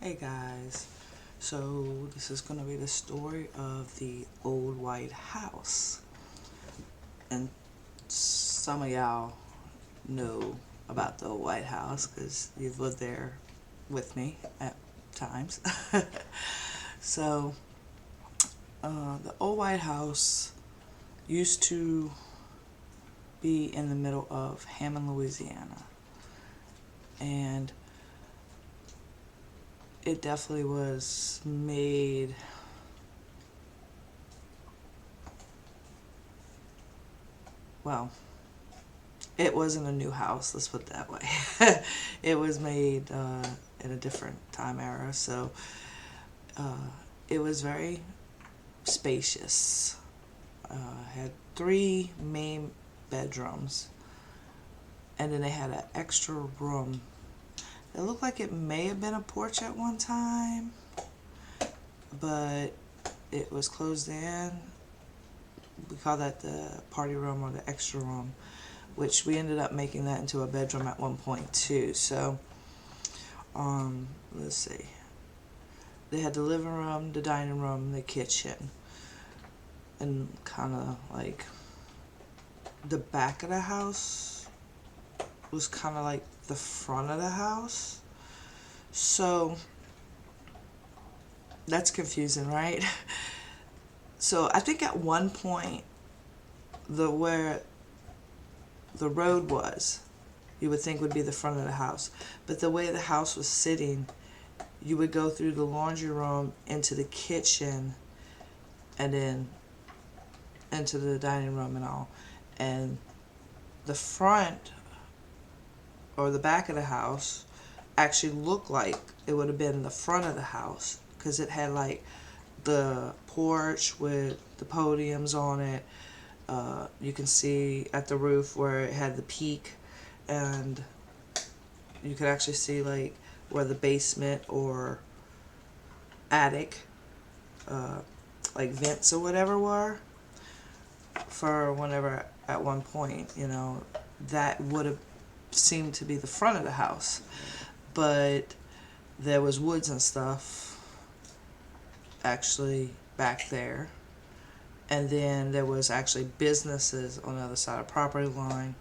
Hey guys, so this is going to be the story of the old white house. And some of y'all know about the old white house because you've lived there with me at times. So, the old white house used to be in the middle of Hammond, Louisiana. And it definitely was made well, it wasn't a new house, let's put it that way. It was made in a different time era, so uh, it was very spacious. Had three main bedrooms, and then they had an extra room. It looked like it may have been a porch at one time, but it was closed in. We call that the party room or the extra room, which we ended up making that into a bedroom at one point too. So, let's see. They had the living room, the dining room, the kitchen, and kind of like the back of the house was kind of like the front of the house. So that's confusing, right? So I think at one point, where the road was, you would think would be the front of the house, but the way the house was sitting, you would go through the laundry room into the kitchen and then into the dining room and all. And the front or the back of the house actually looked like it would have been the front of the house because it had like the porch with the podiums on it. You can see at the roof where it had the peak, and you could actually see like where the basement or attic, uh, like vents or whatever were for whenever at one point, that would have seemed to be the front of the house. But there was woods and stuff actually back there. And then there was actually businesses on the other side of the property line,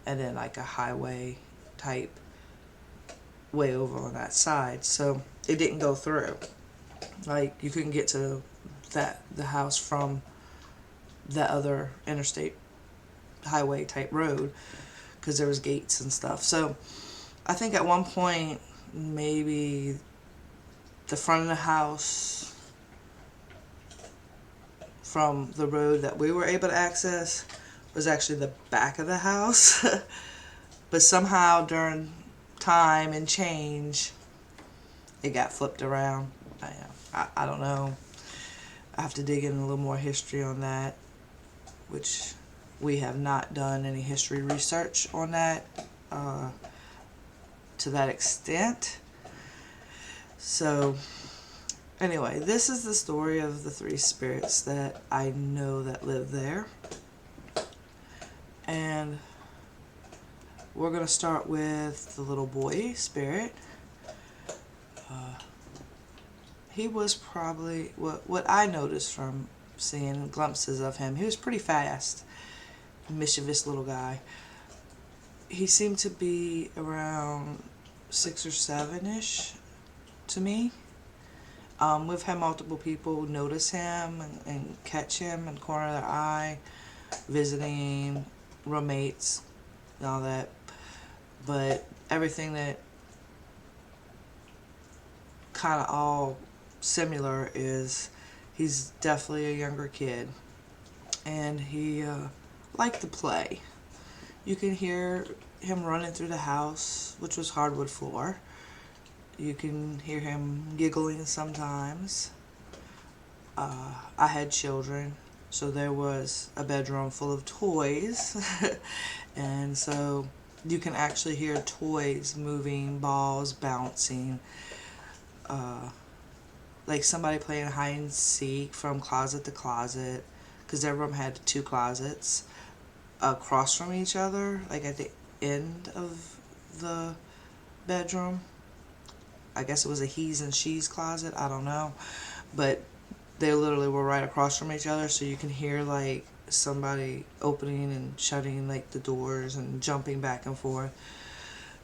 and then like a highway type way over on that side. So it didn't go through. Like you couldn't get to the house from that other interstate highway type road because there was gates and stuff. So I think at one point maybe the front of the house from the road that we were able to access was actually the back of the house. But somehow during time and change, it got flipped around. I don't know. I have to dig in a little more history on that, which we have not done any history research on that to that extent. So anyway, this is the story of the three spirits that I know that live there. And we're going to start with the little boy spirit. He was probably, what I noticed from seeing glimpses of him, he was pretty fast, mischievous little guy. He seemed to be around 6 or 7-ish to me. We've had multiple people notice him and catch him in the corner of their eye, visiting roommates and all that. But everything that kind of all similar is he's definitely a younger kid, and he liked to play. You can hear him running through the house, which was hardwood floor. You can hear him giggling sometimes. I had children, so there was a bedroom full of toys. And so you can actually hear toys moving, balls bouncing, like somebody playing hide and seek from closet to closet, because their room had two closets across from each other, like at the end of the bedroom. I guess it was a he's and she's closet, I don't know, but they literally were right across from each other, so you can hear like somebody opening and shutting like the doors and jumping back and forth.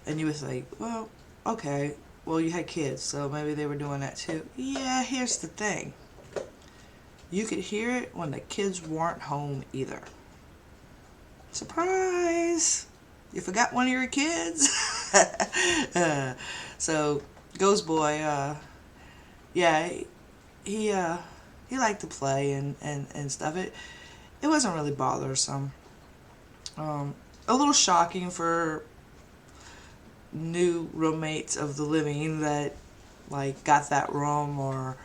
And you was like, well, okay, well, you had kids, so maybe they were doing that too. Yeah, here's the thing. You could hear it when the kids weren't home either. Surprise! You forgot one of your kids? So, Ghost Boy, yeah, he liked to play and stuff. It wasn't really bothersome. A little shocking for new roommates of the living that like got that room or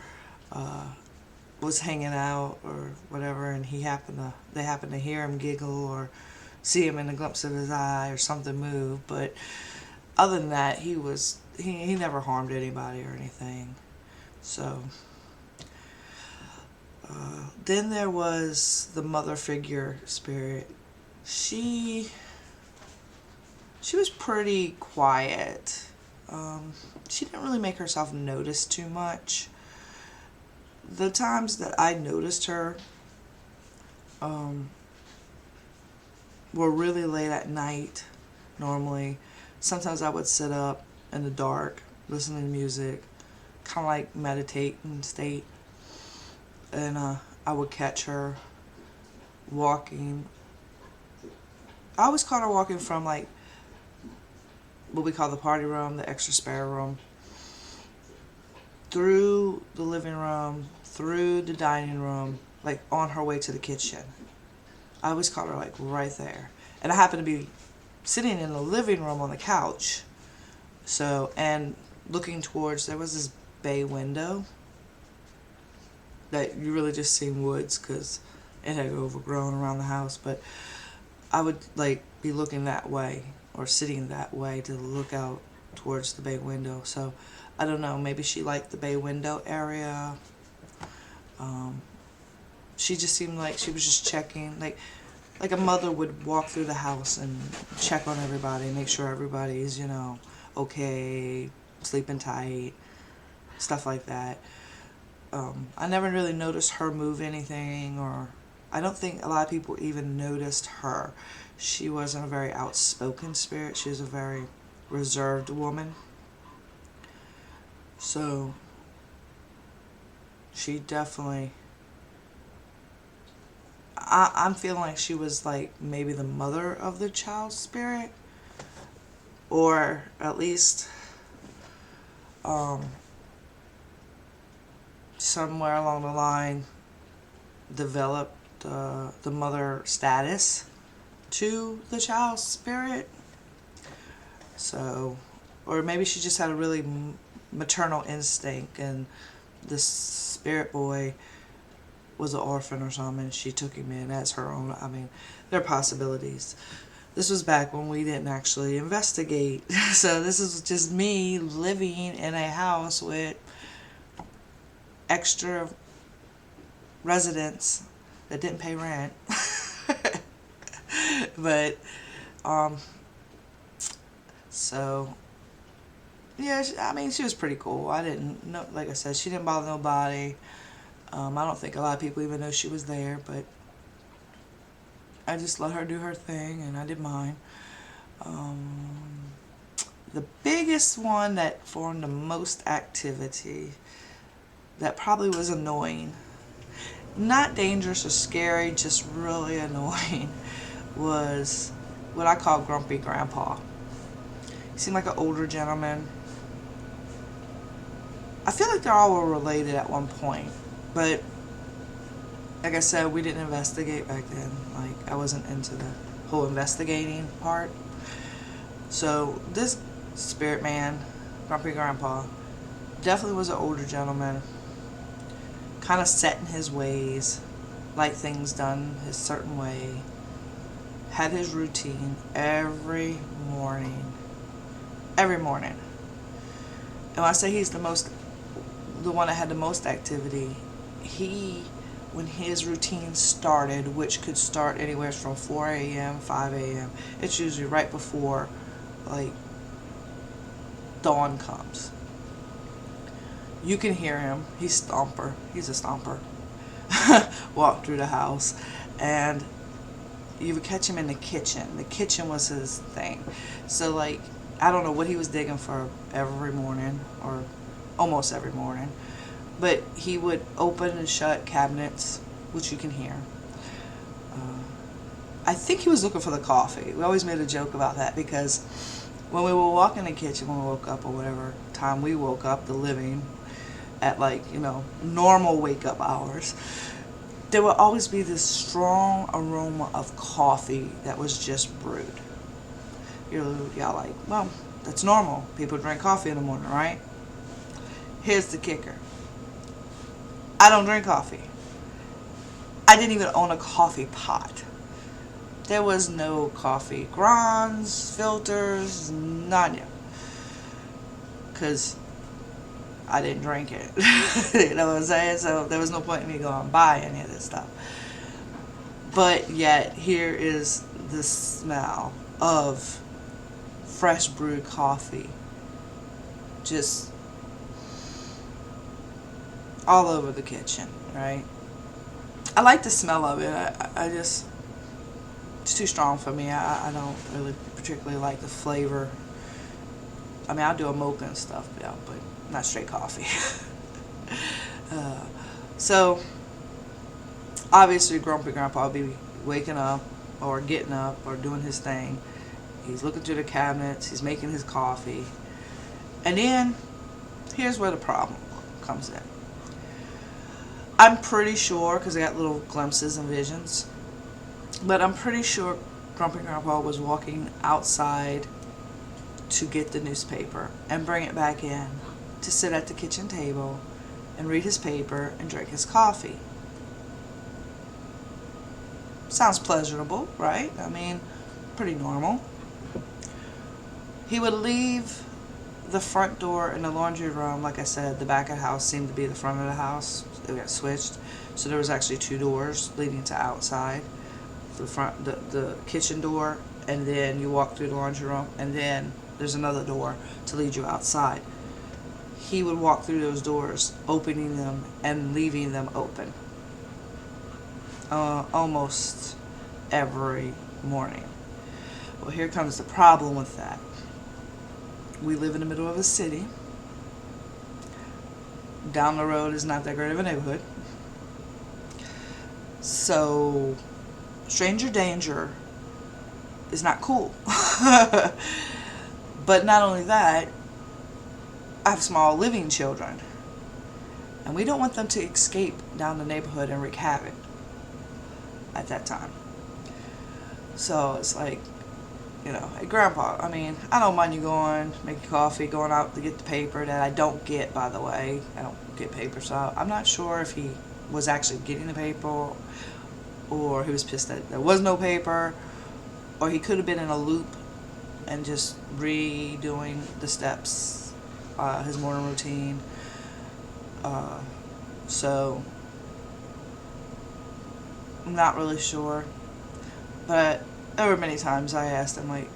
was hanging out or whatever, and they happened to hear him giggle or see him in a glimpse of his eye or something move. But other than that, he never harmed anybody or anything. So then there was the mother figure spirit. She was pretty quiet. She didn't really make herself notice too much. The times that I noticed her were really late at night, normally. Sometimes I would sit up in the dark, listening to music, kind of like meditating state. And I would catch her walking. I always caught her walking from like what we call the party room, the extra spare room, through the living room, through the dining room, like on her way to the kitchen. I always caught her like right there. And I happened to be sitting in the living room on the couch, so, and looking towards, there was this bay window that you really just seen woods because it had overgrown around the house, but I would like be looking that way or sitting that way to look out towards the bay window. So I don't know, maybe she liked the bay window area. She just seemed like she was just checking, like a mother would walk through the house and check on everybody, make sure everybody's, you know, okay, sleeping tight, stuff like that. I never really noticed her move anything, or I don't think a lot of people even noticed her. She wasn't a very outspoken spirit. She was a very reserved woman. So she definitely, I'm feeling like she was like maybe the mother of the child spirit, or at least somewhere along the line developed the mother status to the child spirit. So, or maybe she just had a really maternal instinct, and this spirit boy was an orphan or something, and she took him in as her own. I mean, there are possibilities. This was back when we didn't actually investigate. So this is just me living in a house with extra residents that didn't pay rent. But so yeah, I mean, she was pretty cool. I didn't know, like I said, she didn't bother nobody. I don't think a lot of people even know she was there, but I just let her do her thing and I did mine. The biggest one that formed the most activity, that probably was annoying, not dangerous or scary, just really annoying, was what I call Grumpy Grandpa. He seemed like an older gentleman. I feel like they all were related at one point, but like I said, we didn't investigate back then. Like, I wasn't into the whole investigating part. So this spirit man, Grumpy Grandpa, definitely was an older gentleman, kind of set in his ways, like things done his certain way, had his routine every morning. Every morning. And when I say he's the one that had the most activity, when his routine started, which could start anywhere from 4 a.m., 5 a.m., it's usually right before, like, dawn comes. You can hear him. He's stomper. He's a stomper. Walk through the house, and you would catch him in the kitchen. The kitchen was his thing. So like, I don't know what he was digging for every morning, or almost every morning, but he would open and shut cabinets, which you can hear. I think he was looking for the coffee. We always made a joke about that, because when we would walk in the kitchen when we woke up, or whatever time we woke up, the living, at like, normal wake up hours, there would always be this strong aroma of coffee that was just brewed. Y'all like, well, that's normal. People drink coffee in the morning, right? Here's the kicker. I don't drink coffee. I didn't even own a coffee pot. There was no coffee grinds, filters, none. Because I didn't drink it. You know what I'm saying? So there was no point in me going and buy any of this stuff. But yet, here is the smell of fresh brewed coffee. Just all over the kitchen, right? I like the smell of it. I just, it's too strong for me. I don't really particularly like the flavor. I mean, I'll do a mocha and stuff, yeah, but not straight coffee. So, obviously, Grumpy Grandpa will be waking up, or getting up, or doing his thing. He's looking through the cabinets, he's making his coffee. And then, here's where the problem comes in. I'm pretty sure, because I got little glimpses and visions, but I'm pretty sure Grumpy Grandpa was walking outside to get the newspaper and bring it back in to sit at the kitchen table and read his paper and drink his coffee. Sounds pleasurable, right? I mean, pretty normal. He would leave the front door in the laundry room. Like I said, the back of the house seemed to be the front of the house. They got switched, so there was actually 2 doors leading to outside. The front, the kitchen door, and then you walk through the laundry room, and then there's another door to lead you outside. He would walk through those doors, opening them and leaving them open, almost every morning. Well, here comes the problem with that. We live in the middle of a city. Down the road is not that great of a neighborhood. So, stranger danger is not cool. But not only that, I have small living children, and we don't want them to escape down the neighborhood and wreak havoc at that time. So it's like, hey Grandpa, I mean, I don't mind you going, making coffee, going out to get the paper that I don't get, by the way. I don't get paper, so I'm not sure if he was actually getting the paper, or he was pissed that there was no paper, or he could have been in a loop and just redoing the steps, his morning routine. So I'm not really sure, but there were many times I asked him, like,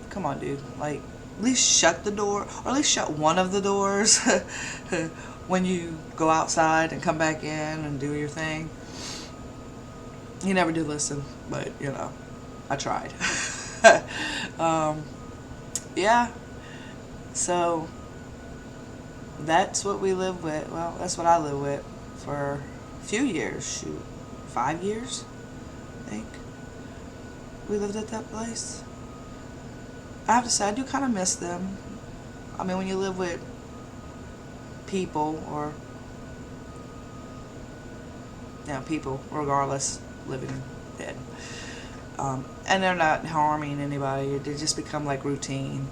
come on dude, like, at least shut the door, or at least shut one of the doors when you go outside and come back in and do your thing. He never did listen, but I tried. Yeah, so that's what we live with. Well, that's what I live with for a few years. Shoot, 5 years, I think we lived at that place. I have to say, I do kind of miss them. I mean, when you live with people, or people regardless, living and dead, and they're not harming anybody, they just become like routine.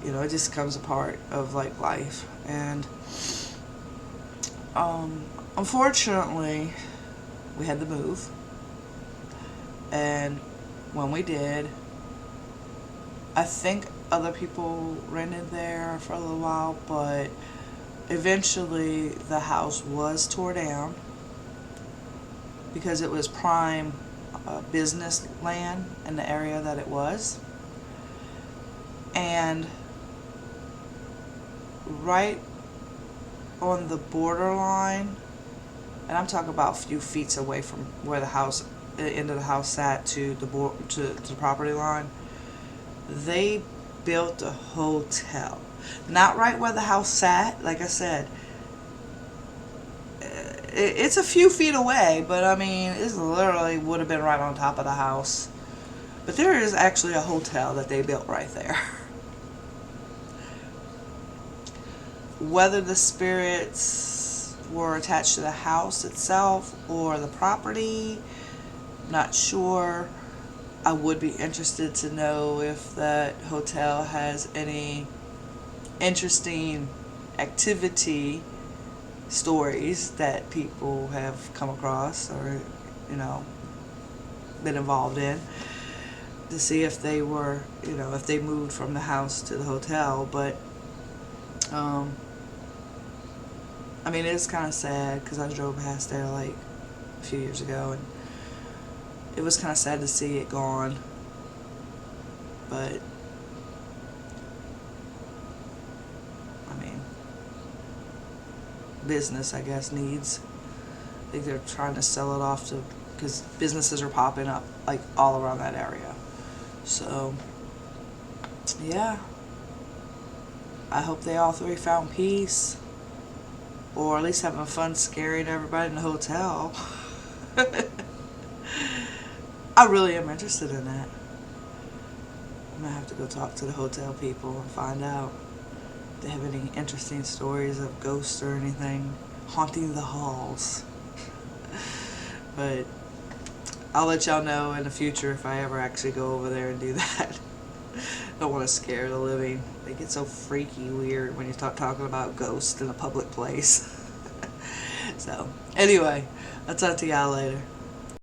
It just becomes a part of like life. And unfortunately, we had to move, and when we did, I think other people rented there for a little while, but eventually the house was tore down because it was prime business land in the area that it was. And right on the borderline, and I'm talking about a few feet away from where the end of the house sat to to the property line, they built a hotel. Not right where the house sat, like I said. It's a few feet away, but I mean, it literally would have been right on top of the house. But there is actually a hotel that they built right there. Whether the spirits were attached to the house itself or the property, not sure. I would be interested to know if that hotel has any interesting activity stories that people have come across or, you know, been involved in, to see if they were, you know, if they moved from the house to the hotel. But I mean, it's kind of sad because I drove past there like a few years ago, and it was kind of sad to see it gone. But I mean, business, I guess, needs. I think they're trying to sell it off to, because businesses are popping up like all around that area. So yeah, I hope they all three found peace, or at least having fun scaring everybody in the hotel. I really am interested in that. I'm gonna have to go talk to the hotel people and find out if they have any interesting stories of ghosts or anything haunting the halls. But I'll let y'all know in the future if I ever actually go over there and do that. Don't want to scare the living. They get so freaky weird when you start talking about ghosts in a public place. So anyway, I'll talk to y'all later.